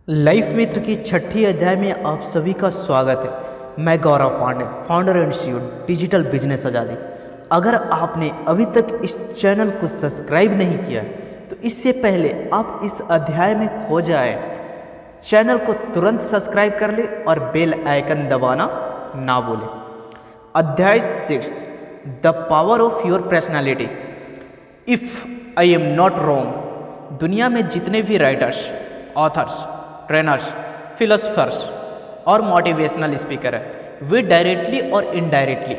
Life मित्र की छठी अध्याय में आप सभी का स्वागत है। मैं Gaurav Pandey, founder institute digital business Azadi. अगर आपने अभी तक इस चैनल को सब्सक्राइब नहीं किया तो इससे पहले आप इस अध्याय में खो जाए। चैनल को तुरंत सब्सक्राइब कर ले और बेल आइकन दबाना ना भूलें। अध्याय 6, the power of your personality. If I am not wrong, दुनिया में जितने भी राइटर्स, ऑथर्स, ट्रेनर्स, फिलोसफर्स और मोटिवेशनल स्पीकर हैं, वे डायरेक्टली और इनडायरेक्टली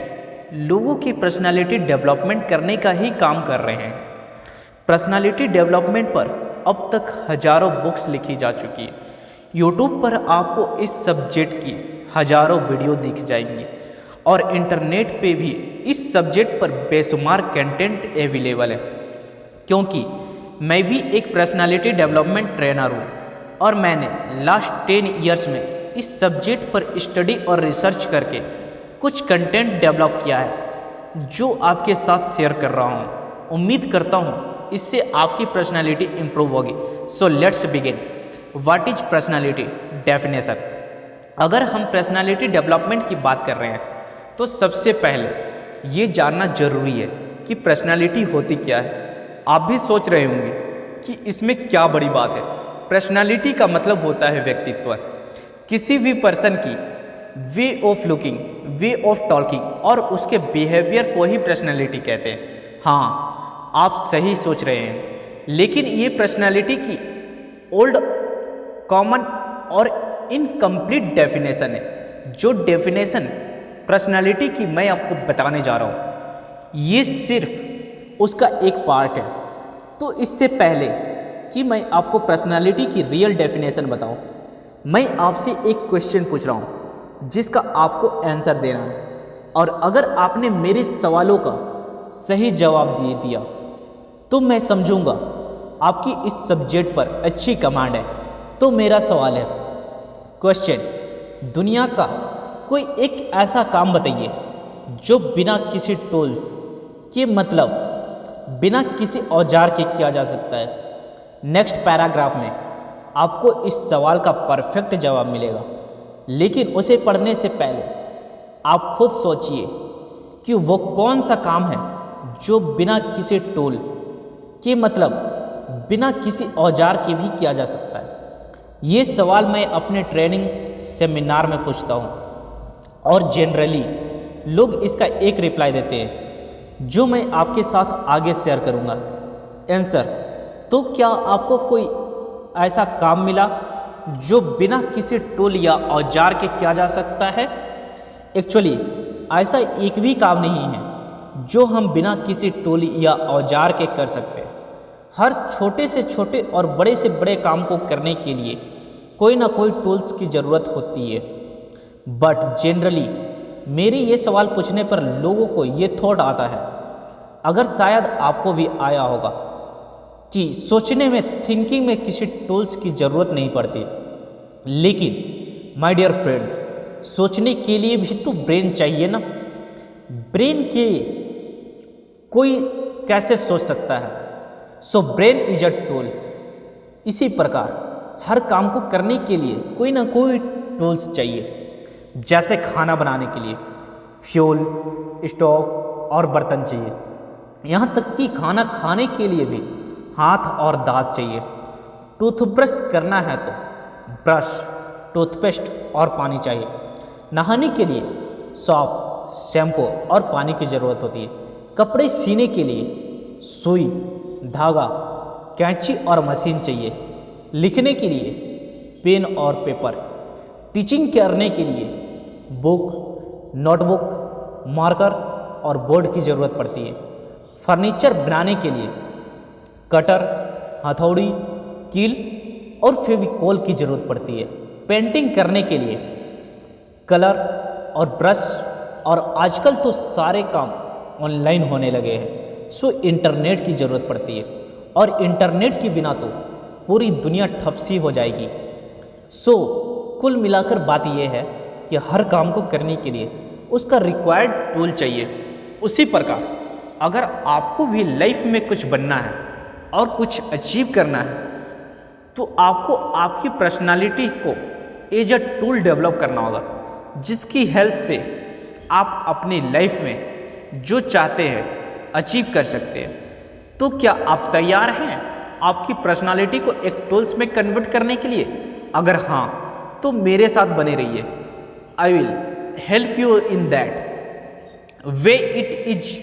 लोगों की पर्सनालिटी डेवलपमेंट करने का ही काम कर रहे हैं। पर्सनालिटी डेवलपमेंट पर अब तक हजारों बुक्स लिखी जा चुकी है। यूट्यूब पर आपको इस सब्जेक्ट की हजारों वीडियो दिख जाएंगी और इंटरनेट पे भी इस सब्जेक्ट पर बेशुमार कंटेंट अवेलेबल है। क्योंकि मैं भी एक पर्सनालिटी डेवलपमेंट ट्रेनर हूँ और मैंने लास्ट 10 ईयर्स में इस सब्जेक्ट पर स्टडी और रिसर्च करके कुछ कंटेंट डेवलप किया है जो आपके साथ शेयर कर रहा हूँ। उम्मीद करता हूँ इससे आपकी पर्सनालिटी इम्प्रूव होगी। So let's begin. What is personality definition. अगर हम पर्सनालिटी डेवलपमेंट की बात कर रहे हैं तो सबसे पहले ये जानना जरूरी है कि पर्सनालिटी होती क्या है। आप भी सोच रहे होंगे कि इसमें क्या बड़ी बात है। पर्सनालिटी का मतलब होता है व्यक्तित्व। किसी भी पर्सन की way of looking, way of talking और उसके बिहेवियर को ही पर्सनालिटी कहते हैं। हाँ, आप सही सोच रहे हैं, लेकिन ये पर्सनालिटी की ओल्ड, कॉमन और इनकम्प्लीट डेफिनेशन है। जो डेफिनेशन पर्सनालिटी की मैं आपको बताने जा रहा हूँ, ये सिर्फ उसका एक पार्ट है। तो इससे पहले कि मैं आपको पर्सनालिटी की रियल डेफिनेशन बताऊं, मैं आपसे एक क्वेश्चन पूछ रहा हूं जिसका आपको आंसर देना है। और अगर आपने मेरे सवालों का सही जवाब दे दिया तो मैं समझूंगा आपकी इस सब्जेक्ट पर अच्छी कमांड है। तो मेरा सवाल है, क्वेश्चन, दुनिया का कोई एक ऐसा काम बताइए जो बिना किसी टूल्स के, मतलब बिना औजार औजार के किया जा सकता है। नेक्स्ट पैराग्राफ में आपको इस सवाल का परफेक्ट जवाब मिलेगा, लेकिन उसे पढ़ने से पहले आप खुद सोचिए कि वो कौन सा काम है जो बिना किसी टूल के, मतलब बिना किसी औजार के भी किया जा सकता है। ये सवाल मैं अपने ट्रेनिंग सेमिनार में पूछता हूँ और जनरली लोग इसका एक रिप्लाई देते हैं जो मैं आपके साथ आगे शेयर करूँगा। आंसर, तो क्या आपको कोई ऐसा काम मिला जो बिना किसी टूल या औजार के किया जा सकता है? एक्चुअली ऐसा एक भी काम नहीं है जो हम बिना किसी टूल या औजार के कर सकते। हर छोटे से छोटे और बड़े से बड़े काम को करने के लिए कोई ना कोई टूल्स की ज़रूरत होती है। बट जनरली मेरे ये सवाल पूछने पर लोगों को ये थॉट आता है, अगर शायद आपको भी आया होगा, कि सोचने में, थिंकिंग में किसी टूल्स की ज़रूरत नहीं पड़ती। लेकिन माय डियर फ्रेंड, सोचने के लिए भी तो ब्रेन चाहिए ना। ब्रेन के कोई कैसे सोच सकता है? So brain is a tool. इसी प्रकार हर काम को करने के लिए कोई ना कोई टूल्स चाहिए। जैसे खाना बनाने के लिए फ्यूल, स्टोव और बर्तन चाहिए। यहाँ तक कि खाना खाने के लिए भी हाथ और दांत चाहिए। टूथब्रश करना है तो ब्रश, टूथपेस्ट और पानी चाहिए। नहाने के लिए सॉप, शैम्पू और पानी की ज़रूरत होती है। कपड़े सीने के लिए सुई, धागा, कैंची और मशीन चाहिए। लिखने के लिए पेन और पेपर। टीचिंग करने के लिए बुक, नोटबुक, मार्कर और बोर्ड की ज़रूरत पड़ती है। फर्नीचर बनाने के लिए कटर, हथौड़ी, कील और फेविकोल की ज़रूरत पड़ती है। पेंटिंग करने के लिए कलर और ब्रश, और आजकल तो सारे काम ऑनलाइन होने लगे हैं, सो इंटरनेट की ज़रूरत पड़ती है। और इंटरनेट के बिना तो पूरी दुनिया ठप सी हो जाएगी। सो कुल मिलाकर बात यह है कि हर काम को करने के लिए उसका रिक्वायर्ड टूल चाहिए। उसी प्रकार अगर आपको भी लाइफ में कुछ बनना है और कुछ अचीव करना है तो आपको आपकी पर्सनालिटी को एज अ टूल डेवलप करना होगा, जिसकी हेल्प से आप अपनी लाइफ में जो चाहते हैं अचीव कर सकते हैं। तो क्या आप तैयार हैं आपकी पर्सनालिटी को एक टूल्स में कन्वर्ट करने के लिए? अगर हाँ, तो मेरे साथ बने रहिए। I will help you in that way it is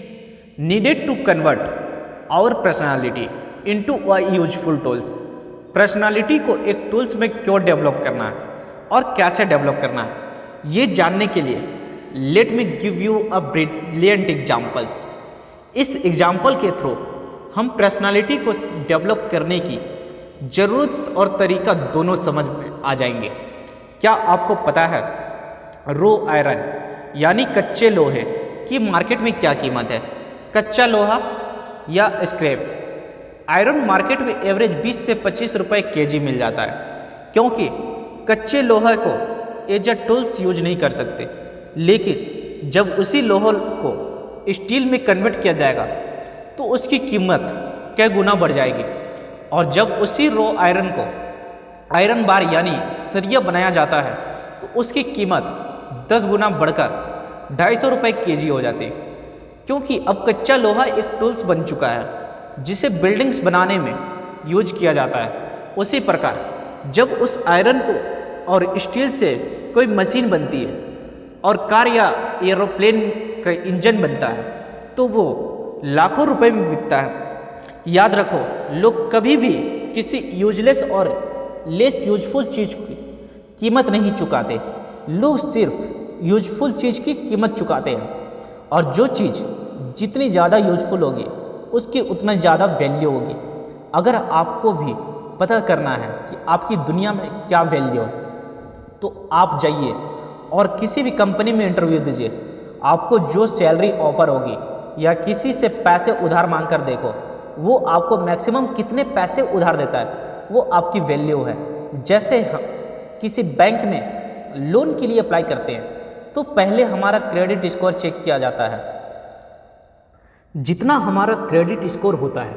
needed to convert our personality into a useful tools। Personality को एक टूल्स में क्यों डेवलप करना है और कैसे डेवलप करना है, ये जानने के लिए let me give you a brilliant examples. इस एग्जाम्पल के थ्रू हम पर्सनालिटी को डेवलप करने की ज़रूरत और तरीका दोनों समझ में आ जाएंगे। क्या आपको पता है रो आयरन यानी कच्चे लोहे की मार्केट में क्या कीमत है? कच्चा लोहा या स्क्रैप आयरन मार्केट में एवरेज 20 से 25 रुपये केजी मिल जाता है, क्योंकि कच्चे लोहे को एज अ टूल्स यूज नहीं कर सकते। लेकिन जब उसी लोहे को स्टील में कन्वर्ट किया जाएगा तो उसकी कीमत कई गुना बढ़ जाएगी। और जब उसी रो आयरन को आयरन बार यानी सरिया बनाया जाता है तो उसकी कीमत 10 गुना बढ़कर 250 रुपये केजी हो जाती है, क्योंकि अब कच्चा लोहा एक टूल्स बन चुका है जिसे बिल्डिंग्स बनाने में यूज किया जाता है। उसी प्रकार जब उस आयरन को और स्टील से कोई मशीन बनती है और कार या एरोप्लेन का इंजन बनता है तो वो लाखों रुपए में बिकता है। याद रखो, लोग कभी भी किसी यूजलेस और लेस यूजफुल चीज़ की कीमत नहीं चुकाते, लोग सिर्फ यूजफुल चीज़ की कीमत चुकाते हैं। और जो चीज़ जितनी ज़्यादा यूजफुल होगी उसकी उतना ज़्यादा वैल्यू होगी। अगर आपको भी पता करना है कि आपकी दुनिया में क्या वैल्यू है तो आप जाइए और किसी भी कंपनी में इंटरव्यू दीजिए। आपको जो सैलरी ऑफर होगी या किसी से पैसे उधार मांग कर देखो, वो आपको मैक्सिमम कितने पैसे उधार देता है वो आपकी वैल्यू है। जैसे हम किसी बैंक में लोन के लिए अप्लाई करते हैं तो पहले हमारा क्रेडिट स्कोर चेक किया जाता है। जितना हमारा क्रेडिट स्कोर होता है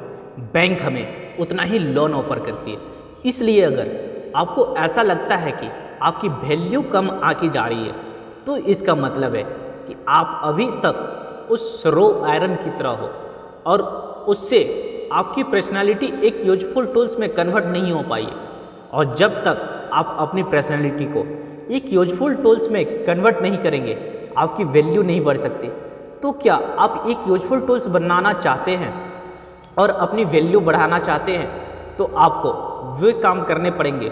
बैंक हमें उतना ही लोन ऑफर करती है। इसलिए अगर आपको ऐसा लगता है कि आपकी वैल्यू कम आकी जा रही है तो इसका मतलब है कि आप अभी तक उस रो आयरन की तरह हो और उससे आपकी पर्सनालिटी एक यूजफुल टूल्स में कन्वर्ट नहीं हो पाई है। और जब तक आप अपनी पर्सनालिटी को एक यूजफुल टूल्स में कन्वर्ट नहीं करेंगे आपकी वैल्यू नहीं बढ़ सकती। तो क्या आप एक यूजफुल टूल्स बनाना चाहते हैं और अपनी वैल्यू बढ़ाना चाहते हैं तो आपको वे काम करने पड़ेंगे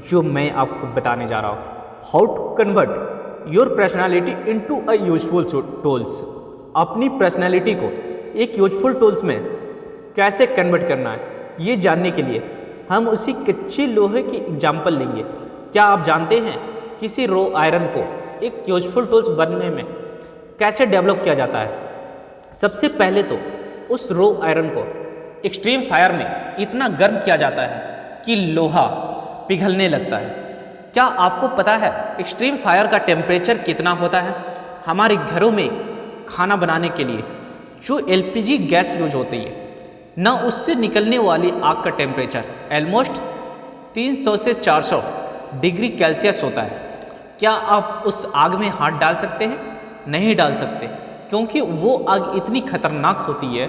जो मैं आपको बताने जा रहा हूँ। How to convert your personality into a useful tools. अपनी पर्सनालिटी को एक यूजफुल टूल्स में कैसे कन्वर्ट करना है ये जानने के लिए हम उसी कच्चे लोहे की एग्जाम्पल लेंगे। क्या आप जानते हैं किसी रो आयरन को एक यूजफुल टूल्स बनने में कैसे डेवलप किया जाता है? सबसे पहले तो उस रो आयरन को एक्सट्रीम फायर में इतना गर्म किया जाता है कि लोहा पिघलने लगता है। क्या आपको पता है एक्सट्रीम फायर का टेम्परेचर कितना होता है? हमारे घरों में खाना बनाने के लिए जो एलपीजी गैस यूज होती है ना, उससे निकलने वाली आग का टेम्परेचर ऑलमोस्ट 300 से 400 डिग्री सेल्सियस होता है। क्या आप उस आग में हाथ डाल सकते हैं? नहीं डाल सकते, क्योंकि वो आग इतनी खतरनाक होती है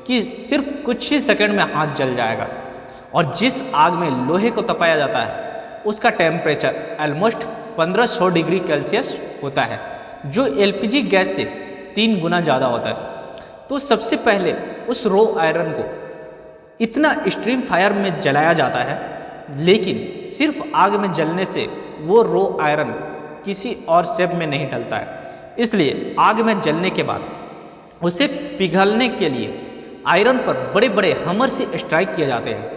कि सिर्फ कुछ ही सेकंड में हाथ जल जाएगा। और जिस आग में लोहे को तपाया जाता है उसका टेम्परेचर ऑलमोस्ट 1500 डिग्री सेल्सियस होता है, जो एलपीजी गैस से 3 गुना ज़्यादा होता है। तो सबसे पहले उस रो आयरन को इतना एक्सट्रीम फायर में जलाया जाता है, लेकिन सिर्फ आग में जलने से वो रो आयरन किसी और शेप में नहीं ढलता है। इसलिए आग में जलने के बाद उसे पिघलने के लिए आयरन पर बड़े बड़े हमर से स्ट्राइक किए जाते हैं।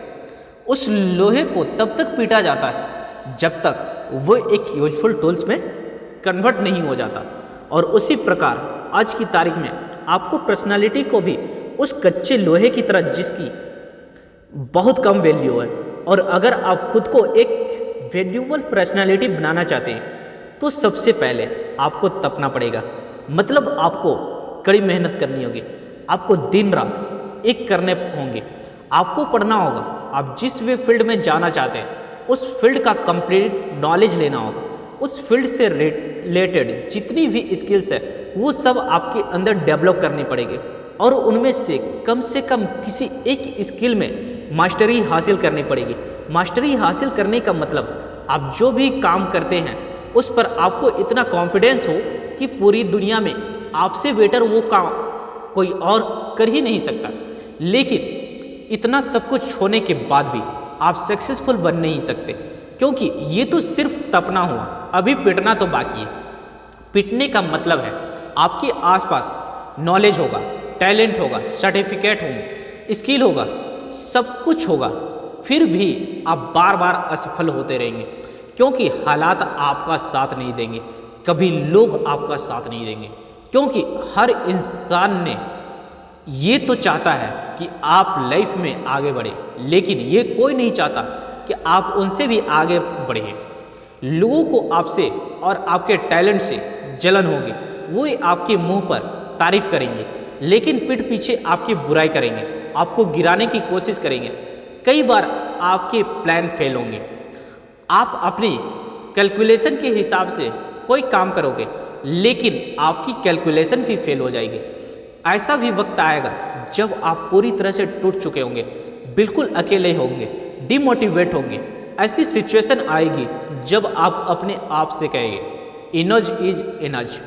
उस लोहे को तब तक पीटा जाता है जब तक वो एक यूजफुल टूल्स में कन्वर्ट नहीं हो जाता। और उसी प्रकार आज की तारीख में आपको पर्सनालिटी को भी उस कच्चे लोहे की तरह, जिसकी बहुत कम वैल्यू है, और अगर आप खुद को एक वैल्यूबल पर्सनालिटी बनाना चाहते हैं तो सबसे पहले आपको तपना पड़ेगा। मतलब आपको कड़ी मेहनत करनी होगी, आपको दिन रात एक करने होंगे। आपको पढ़ना होगा, आप जिस भी फील्ड में जाना चाहते हैं उस फील्ड का कंप्लीट नॉलेज लेना होगा, उस फील्ड से रिलेटेड जितनी भी स्किल्स है वो सब आपके अंदर डेवलप करनी पड़ेगी और उनमें से कम किसी एक स्किल में मास्टरी हासिल करनी पड़ेगी। मास्टरी हासिल करने का मतलब आप जो भी काम करते हैं उस पर आपको इतना कॉन्फिडेंस हो कि पूरी दुनिया में आपसे बेटर वो काम कोई और कर ही नहीं सकता। लेकिन इतना सब कुछ होने के बाद भी आप सक्सेसफुल बन नहीं सकते, क्योंकि ये तो सिर्फ तपना हुआ, अभी पिटना तो बाकी है। पिटने का मतलब है आपके आसपास नॉलेज होगा, टैलेंट होगा, सर्टिफिकेट होंगे, स्किल होगा, सब कुछ होगा, फिर भी आप बार बार असफल होते रहेंगे, क्योंकि हालात आपका साथ नहीं देंगे, कभी लोग आपका साथ नहीं देंगे। क्योंकि हर इंसान ने ये तो चाहता है कि आप लाइफ में आगे बढ़े, लेकिन ये कोई नहीं चाहता कि आप उनसे भी आगे बढ़े। लोगों को आपसे और आपके टैलेंट से जलन होगी, वो आपके मुंह पर तारीफ करेंगे, लेकिन पीठ पीछे आपकी बुराई करेंगे, आपको गिराने की कोशिश करेंगे। कई बार आपके प्लान फेल होंगे, आप अपनी कैलकुलेशन के हिसाब से कोई काम करोगे, लेकिन आपकी कैलकुलेशन भी फेल हो जाएगी। ऐसा भी वक्त आएगा जब आप पूरी तरह से टूट चुके होंगे, बिल्कुल अकेले होंगे, डिमोटिवेट होंगे। ऐसी सिचुएशन आएगी जब आप अपने आप से कहेंगे इनज इज इनज,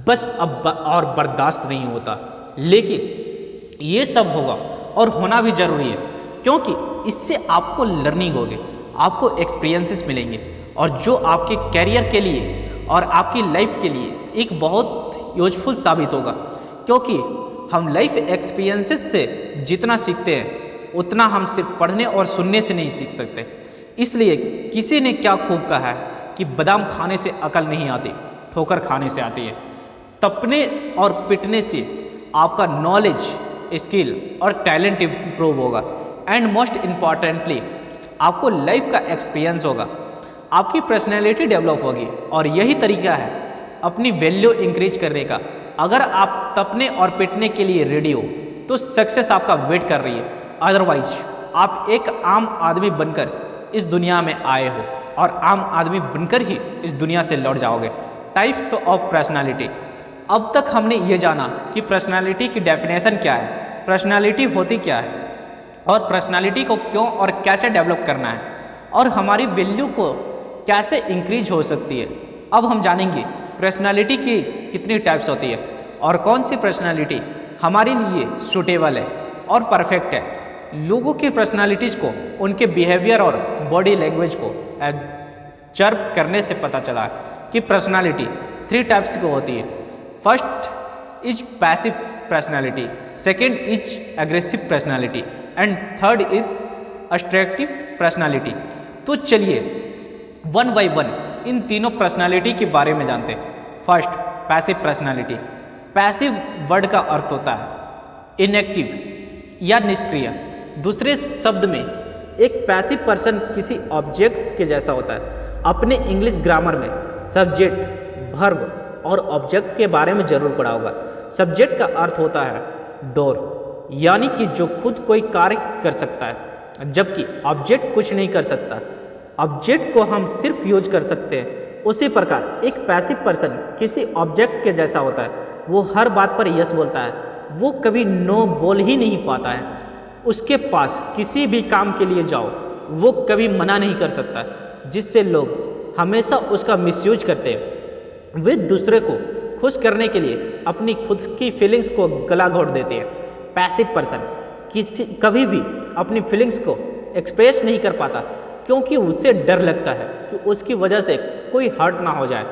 बस अब और बर्दाश्त नहीं होता। लेकिन ये सब होगा और होना भी जरूरी है, क्योंकि इससे आपको लर्निंग होगी, आपको एक्सपीरियंसेस मिलेंगे, और जो आपके कैरियर के लिए और आपकी लाइफ के लिए एक बहुत यूजफुल साबित होगा। क्योंकि हम लाइफ एक्सपीरियंसेस से जितना सीखते हैं उतना हम सिर्फ पढ़ने और सुनने से नहीं सीख सकते। इसलिए किसी ने क्या खूब कहा है कि बादाम खाने से अकल नहीं आती, ठोकर खाने से आती है। तपने और पिटने से आपका नॉलेज, स्किल और टैलेंट इंप्रूव होगा, एंड मोस्ट इम्पॉर्टेंटली आपको लाइफ का एक्सपीरियंस होगा, आपकी पर्सनैलिटी डेवलप होगी। और यही तरीका है अपनी वैल्यू इंक्रीज करने का। अगर आप तपने और पिटने के लिए रेडी हो तो सक्सेस आपका वेट कर रही है, अदरवाइज आप एक आम आदमी बनकर इस दुनिया में आए हो और आम आदमी बनकर ही इस दुनिया से लौट जाओगे। Types of personality. अब तक हमने ये जाना कि पर्सनालिटी की डेफिनेशन क्या है, पर्सनालिटी होती क्या है, और पर्सनालिटी को क्यों और कैसे डेवलप करना है, और हमारी वैल्यू को कैसे इंक्रीज हो सकती है। अब हम जानेंगे पर्सनालिटी की कितनी टाइप्स होती है और कौन सी पर्सनालिटी हमारे लिए सूटेबल है और परफेक्ट है। लोगों की पर्सनालिटीज़ को उनके बिहेवियर और बॉडी लैंग्वेज को ऑब्जर्व करने से पता चला कि पर्सनालिटी 3 टाइप्स की होती है। First is passive personality, second is aggressive personality, and third is attractive personality. तो चलिए वन बाय वन इन तीनों पर्सनालिटी के बारे में जानते हैं। First, passive personality. Passive word का अर्थ होता है इनएक्टिव या निष्क्रिय। दूसरे शब्द में एक पैसिव पर्सन किसी ऑब्जेक्ट के जैसा होता है। अपने इंग्लिश ग्रामर में सब्जेक्ट, वर्ब और ऑब्जेक्ट के बारे में जरूर पढ़ा होगा। सब्जेक्ट का अर्थ होता है डोर, यानी कि जो खुद कोई कार्य कर सकता है, जबकि ऑब्जेक्ट कुछ नहीं कर सकता। ऑब्जेक्ट को हम सिर्फ यूज कर सकते हैं। उसी प्रकार एक पैसिव पर्सन किसी ऑब्जेक्ट के जैसा होता है। वो हर बात पर यस बोलता है, वो कभी नो बोल ही नहीं पाता है। उसके पास किसी भी काम के लिए जाओ वो कभी मना नहीं कर सकता, जिससे लोग हमेशा उसका मिसयूज करते हैं। वे दूसरे को खुश करने के लिए अपनी खुद की फीलिंग्स को गला घोट देते हैं। पैसिव पर्सन कभी भी अपनी फीलिंग्स को एक्सप्रेस नहीं कर पाता, क्योंकि उसे डर लगता है कि उसकी वजह से कोई हर्ट ना हो जाए।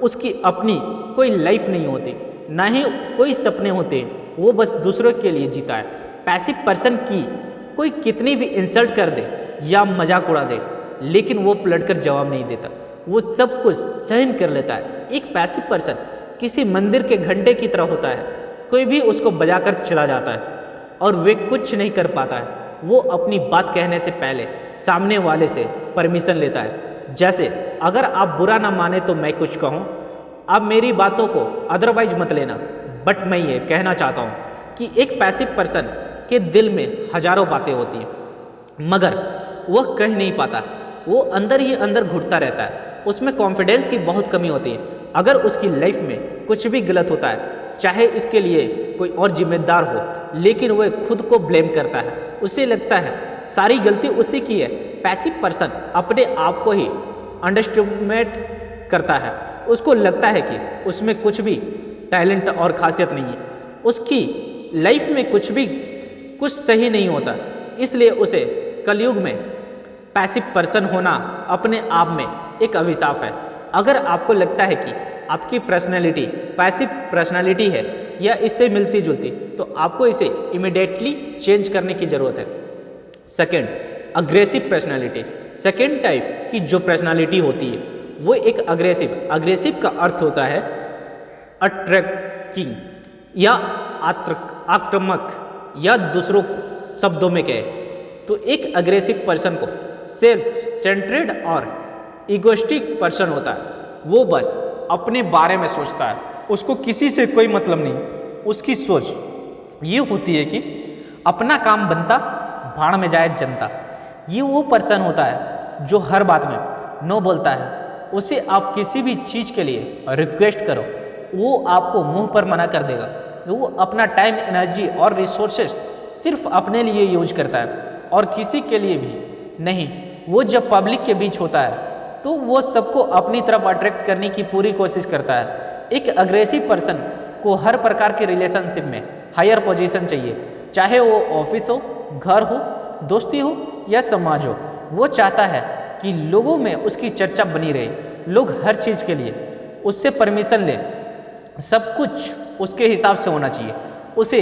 उसकी अपनी कोई लाइफ नहीं होती, ना ही कोई सपने होते, वो बस दूसरों के लिए जीता है। पैसिव पर्सन की कोई कितनी भी इंसल्ट कर दे या मजाक उड़ा दे, लेकिन वो पलटकर जवाब नहीं देता, वो सब कुछ सहन कर लेता है। एक पैसिव पर्सन किसी मंदिर के घंटे की तरह होता है, कोई भी उसको बजाकर चला जाता है और वे कुछ नहीं कर पाता है। वो अपनी बात कहने से पहले सामने वाले से परमिशन लेता है। जैसे अगर आप बुरा ना माने तो मैं कुछ कहूँ, अब मेरी बातों को अदरवाइज मत लेना, बट मैं ये कहना चाहता हूँ कि एक पैसिव पर्सन के दिल में हजारों बातें होती हैं मगर वह कह नहीं पाता, वो अंदर ही अंदर घुटता रहता है। उसमें कॉन्फिडेंस की बहुत कमी होती है। अगर उसकी लाइफ में कुछ भी गलत होता है, चाहे इसके लिए कोई और जिम्मेदार हो, लेकिन वह खुद को ब्लेम करता है। उसे लगता है सारी गलती उसी की है। पैसिव पर्सन अपने आप को ही अंडरएस्टिमेट करता है। उसको लगता है कि उसमें कुछ भी टैलेंट और खासियत नहीं है, उसकी लाइफ में कुछ सही नहीं होता, इसलिए उसे कलयुग में पैसिव पर्सन होना अपने आप में एक अभिशाप है। अगर आपको लगता है कि आपकी पर्सनैलिटी पैसिव पर्सनैलिटी है या इससे मिलती जुलती, तो आपको इसे इमिडिएटली चेंज करने की ज़रूरत है। Second, aggressive personality. Second type की जो पर्सनैलिटी होती है वो एक अग्रेसिव का अर्थ होता है अट्रैक्टिंग या आक्रामक, या दूसरों शब्दों में कहे तो एक अग्रेसिव पर्सन को सेल्फ सेंट्रेड और इगोइस्टिक पर्सन होता है। वो बस अपने बारे में सोचता है, उसको किसी से कोई मतलब नहीं। उसकी सोच ये होती है कि अपना काम बनता, भाड़ में जाए जनता। ये वो पर्सन होता है जो हर बात में नो बोलता है। उसे आप किसी भी चीज़ के लिए रिक्वेस्ट करो, वो आपको मुंह पर मना कर देगा। तो वो अपना टाइम, एनर्जी और रिसोर्सेस सिर्फ अपने लिए यूज करता है और किसी के लिए भी नहीं। वो जब पब्लिक के बीच होता है तो वो सबको अपनी तरफ अट्रैक्ट करने की पूरी कोशिश करता है। एक अग्रेसिव पर्सन को हर प्रकार के रिलेशनशिप में हायर पोजीशन चाहिए, चाहे वो ऑफिस हो, घर हो, दोस्ती हो या समाज हो। वो चाहता है कि लोगों में उसकी चर्चा बनी रहे, लोग हर चीज़ के लिए उससे परमिशन ले, सब कुछ उसके हिसाब से होना चाहिए। उसे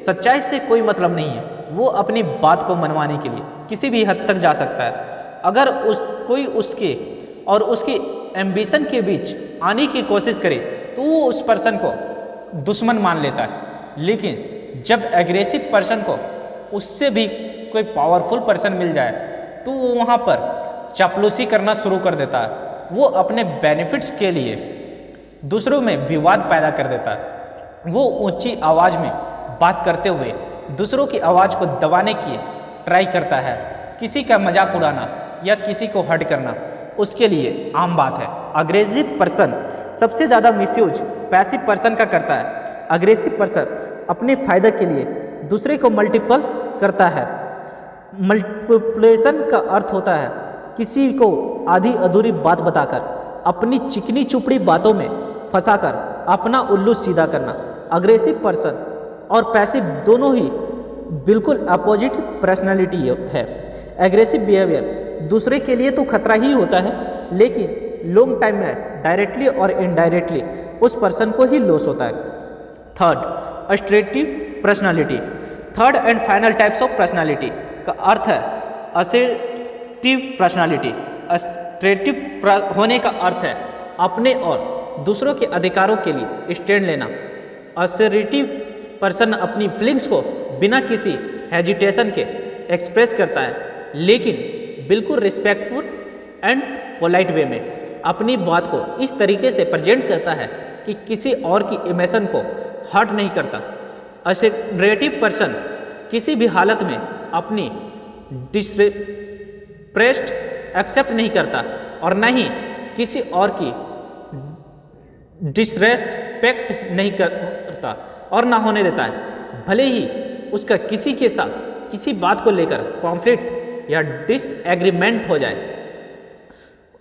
सच्चाई से कोई मतलब नहीं है। वो अपनी बात को मनवाने के लिए किसी भी हद तक जा सकता है। अगर कोई उसके और उसकी एम्बिशन के बीच आने की कोशिश करे तो वो उस पर्सन को दुश्मन मान लेता है। लेकिन जब एग्रेसिव पर्सन को उससे भी कोई पावरफुल पर्सन मिल जाए तो वो वहाँ पर चापलूसी करना शुरू कर देता है। वो अपने बेनिफिट्स के लिए दूसरों में विवाद पैदा कर देता है। वो ऊंची आवाज़ में बात करते हुए दूसरों की आवाज़ को दबाने की ट्राई करता है। किसी का मजाक उड़ाना या किसी को हर्ट करना उसके लिए आम बात है। अग्रेसिव पर्सन सबसे ज़्यादा मिसयूज पैसिव पर्सन का करता है। अग्रेसिव पर्सन अपने फ़ायदे के लिए दूसरे को मल्टीपल करता है। मल्टीप्लिकेशन का अर्थ होता है किसी को आधी अधूरी बात बताकर, अपनी चिकनी चुपड़ी बातों में फंसाकर अपना उल्लू सीधा करना। अग्रेसिव पर्सन और पैसिव दोनों ही बिल्कुल अपोजिट पर्सनालिटी है। एग्रेसिव बिहेवियर दूसरे के लिए तो खतरा ही होता है, लेकिन लॉन्ग टाइम में डायरेक्टली और इनडायरेक्टली उस पर्सन को ही लॉस होता है। Third, assertive personality. Third and final types of personality का अर्थ है असर्टिव पर्सनालिटी। असर्टिव होने का अर्थ है अपने और दूसरों के अधिकारों के लिए स्टैंड लेना। असर्टिव पर्सन अपनी फीलिंग्स को बिना किसी हेजिटेशन के एक्सप्रेस करता है, लेकिन बिल्कुल रिस्पेक्टफुल एंड पोलाइट वे में अपनी बात को इस तरीके से प्रेजेंट करता है कि किसी और की इमोशन को हर्ट नहीं करता। असर्टिव पर्सन किसी भी हालत में अपनी डिसरेस्पेक्ट एक्सेप्ट नहीं करता और न ही किसी और की डिसरेस्पेक्ट नहीं करता और ना होने देता है। भले ही उसका किसी के साथ किसी बात को लेकर कॉन्फ्लिक्ट या डिसएग्रीमेंट हो जाए,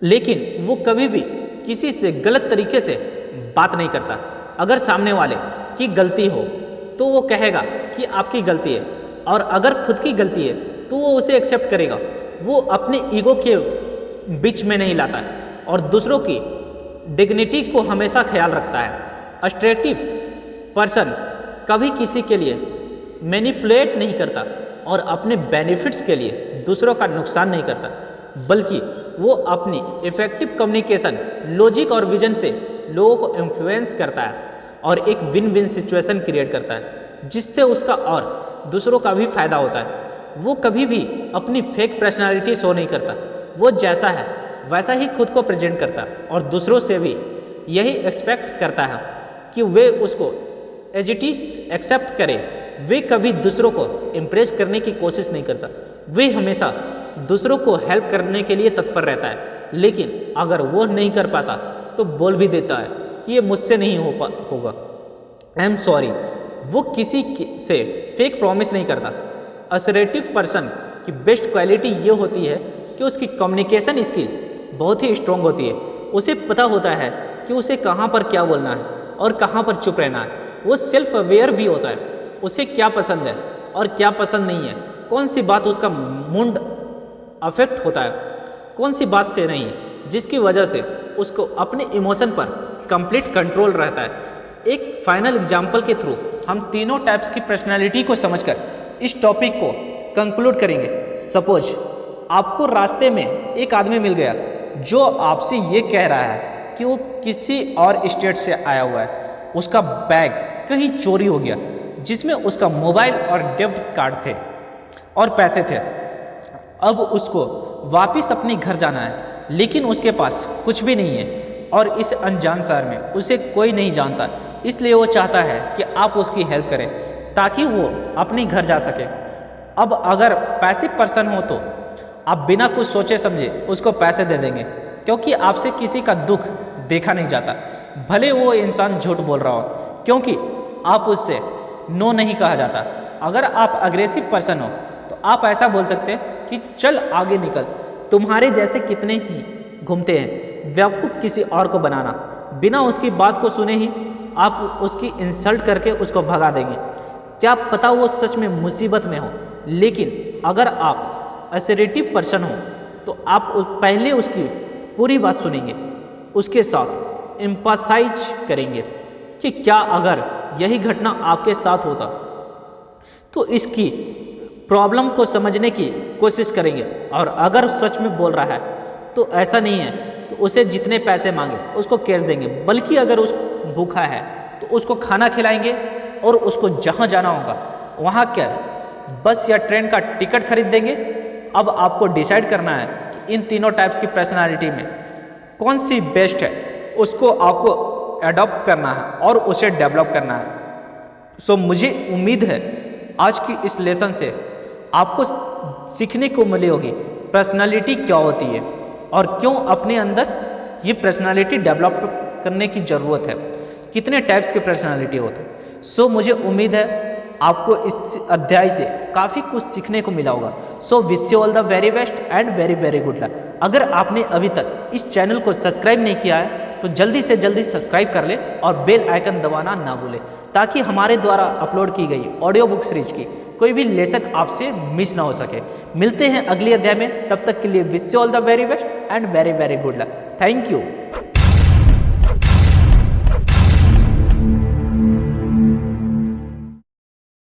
लेकिन वो कभी भी किसी से गलत तरीके से बात नहीं करता। अगर सामने वाले की गलती हो तो वो कहेगा कि आपकी गलती है, और अगर खुद की गलती है तो वो उसे एक्सेप्ट करेगा। वो अपने ईगो के बीच में नहीं लाता है और दूसरों की डिग्निटी को हमेशा ख्याल रखता है। असर्टिव पर्सन कभी किसी के लिए मैनिपुलेट नहीं करता और अपने बेनिफिट्स के लिए दूसरों का नुकसान नहीं करता, बल्कि वो अपनी इफेक्टिव कम्युनिकेशन, लॉजिक और विजन से लोगों को इन्फ्लुएंस करता है और एक विन विन सिचुएशन क्रिएट करता है, जिससे उसका और दूसरों का भी फायदा होता है। वो कभी भी अपनी फेक पर्सनालिटी शो नहीं करता। वो जैसा है वैसा ही खुद को प्रेजेंट करता और दूसरों से भी यही एक्सपेक्ट करता है कि वे उसको एज इट इज एक्सेप्ट करें। वे कभी दूसरों को इम्प्रेस करने की कोशिश नहीं करता। वे हमेशा दूसरों को हेल्प करने के लिए तत्पर रहता है, लेकिन अगर वो नहीं कर पाता तो बोल भी देता है कि ये मुझसे नहीं होगा, आई एम सॉरी। वो किसी से फेक प्रॉमिस नहीं करता। असर्टिव पर्सन की बेस्ट क्वालिटी ये होती है कि उसकी कम्युनिकेशन स्किल बहुत ही स्ट्रांग होती है। उसे पता होता है कि उसे कहाँ पर क्या बोलना है और कहाँ पर चुप रहना है। वो सेल्फ अवेयर भी होता है, उसे क्या पसंद है और क्या पसंद नहीं है, कौन सी बात उसका मूड अफेक्ट होता है, कौन सी बात से नहीं, जिसकी वजह से उसको अपने इमोशन पर कंप्लीट कंट्रोल रहता है। एक फाइनल एग्जाम्पल के थ्रू हम तीनों टाइप्स की पर्सनैलिटी को समझकर इस टॉपिक को कंक्लूड करेंगे। सपोज आपको रास्ते में एक आदमी मिल गया जो आपसे ये कह रहा है कि वो किसी और स्टेट से आया हुआ है। उसका बैग कहीं चोरी हो गया जिसमें उसका मोबाइल और डेबिट कार्ड थे और पैसे थे। अब उसको वापस अपने घर जाना है, लेकिन उसके पास कुछ भी नहीं है और इस अनजान शहर में उसे कोई नहीं जानता। इसलिए वो चाहता है कि आप उसकी हेल्प करें ताकि वो अपने घर जा सके। अब अगर पैसिव पर्सन हो तो आप बिना कुछ सोचे समझे उसको पैसे दे देंगे, क्योंकि आपसे किसी का दुख देखा नहीं जाता, भले वो इंसान झूठ बोल रहा हो, क्योंकि आप उससे नो नहीं कहा जाता। अगर आप अग्रेसिव पर्सन हो तो आप ऐसा बोल सकते हैं कि चल आगे निकल। तुम्हारे जैसे कितने ही घूमते हैं बेवकूफ़ किसी और को बनाना, बिना उसकी बात को सुने ही आप उसकी इंसल्ट करके उसको भगा देंगे। क्या पता वो सच में मुसीबत में हो, लेकिन अगर आप असर्टिव पर्सन हो तो आप पहले उसकी पूरी बात सुनेंगे, उसके साथ एम्पैथाइज करेंगे कि क्या अगर यही घटना आपके साथ होता तो इसकी प्रॉब्लम को समझने की कोशिश करेंगे। और अगर सच में बोल रहा है तो ऐसा नहीं है कि उसे जितने पैसे मांगे उसको कैश देंगे, बल्कि अगर उस भूखा है तो उसको खाना खिलाएंगे और उसको जहाँ जाना होगा वहाँ क्या बस या ट्रेन का टिकट खरीद देंगे। अब आपको डिसाइड करना है कि इन तीनों टाइप्स की पर्सनालिटी में कौन सी बेस्ट है, उसको आपको अडॉप्ट करना है और उसे डेवलप करना है। सो मुझे उम्मीद है आज की इस लेसन से आपको सीखने को मिली होगी पर्सनालिटी क्या होती है और क्यों अपने अंदर ये पर्सनालिटी डेवलप करने की ज़रूरत है, कितने टाइप्स के पर्सनालिटी होते हैं। सो मुझे उम्मीद है आपको इस अध्याय से काफ़ी कुछ सीखने को मिला होगा। So wish you all the very best and very very good luck. अगर आपने अभी तक इस चैनल को सब्सक्राइब नहीं किया है तो जल्दी से जल्दी सब्सक्राइब कर ले और बेल आइकन दबाना ना भूले, ताकि हमारे द्वारा अपलोड की गई ऑडियो बुक सीरीज की कोई भी लेसन आपसे मिस ना हो सके। मिलते हैं अगले अध्याय में, तब तक के लिए wish you all the very best and very very good luck. Thank you.